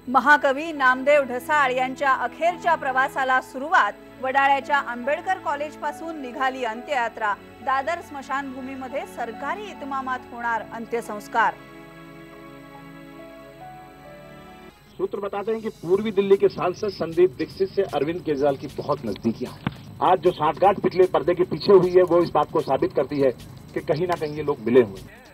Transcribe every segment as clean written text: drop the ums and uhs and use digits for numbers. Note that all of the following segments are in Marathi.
महाकवी नामदेव ढसाळ यांच्या अखेरच्या प्रवासाला सुरुवात। वडाळ्याच्या आंबेडकर कॉलेज पासून निघाली अंत्ययात्रा। दादर स्मशानभूमीमध्ये सरकारी इतमामात होणार अंत्यसंस्कार। सूत्र बताते हैं कि पूर्वी दिल्ली के सांसद संदीप दीक्षित से अरविंद केजरीवाल की बहुत नजदीकियां हैं। आज जो साठगांठ पिछले पर्दे के पीछे हुई है वो इस बात को साबित करती है कि कहीं ना कहीं ये लोग मिले हुए हैं।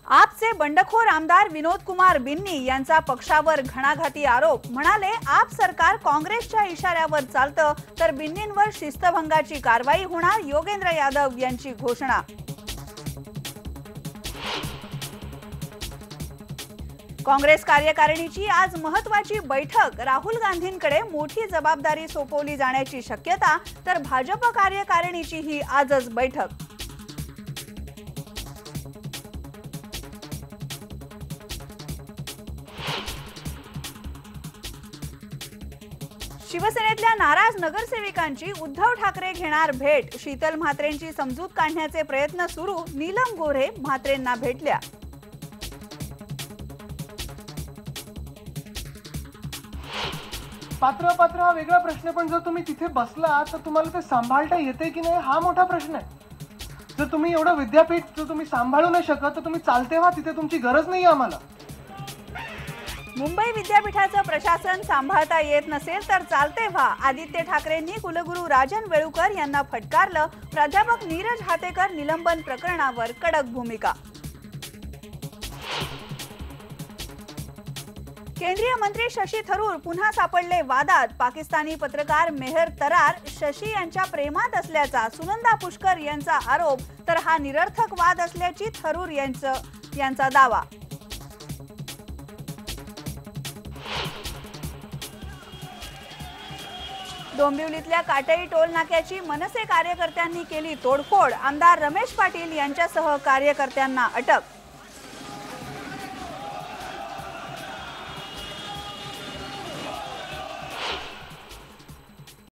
आपचे बंडखोर आमदार विनोद कुमार बिन्नी यांचा पक्षावर घणाघाती आरोप। म्हणाले, आप सरकार काँग्रेसच्या इशाऱ्यावर चालतं तर बिन्नींवर शिस्तभंगाची कारवाई होणार। योगेंद्र यादव यांची घोषणा। काँग्रेस कार्यकारिणीची आज महत्त्वाची बैठक। राहुल गांधींकडे मोठी जबाबदारी सोपवली जाण्याची शक्यता, तर भाजप कार्यकारिणीचीही आजच बैठक। शिवसेनेतल्या नाराज नगरसेविकांची उद्धव ठाकरे घेणार भेट। शीतल म्हात्रेंची समजूत काढण्याचे प्रयत्न सुरू। नीलम गोऱ्हे म्हात्रेंना भेटल्या। पात्र हा वेगळा प्रश्न, पण जर तुम्ही तिथे बसला तर तुम्हाला ते सांभाळता येते की नाही हा मोठा प्रश्न आहे। जर तुम्ही एवढं विद्यापीठ जर तुम्ही सांभाळू नाही शकत तर तुम्ही चालते व्हा, तिथे तुमची गरज नाही आम्हाला। मुंबई विद्यापीठाचं प्रशासन सांभाळता येत नसेल तर चालते व्हा। आदित्य ठाकरेंनी कुलगुरू राजन वेळुकर यांना फटकारलं। प्राध्यापक नीरज हातेकर निलंबन प्रकरणावर कडक भूमिका। केंद्रीय मंत्री शशी थरूर पुन्हा सापडले वादात। पाकिस्तानी पत्रकार मेहर तरार शशी यांच्या प्रेमात असल्याचा सुनंदा पुष्कर यांचा आरोप, तर हा निरर्थक वाद असल्याची थरूर यांचा दावा। डोंबिवलीतल्या काटई टोल नाक्याची मनसे कार्यकर्त्यांनी केली तोडफोड। आमदार रमेश पाटील यांच्यासह कार्यकर्त्यांना अटक।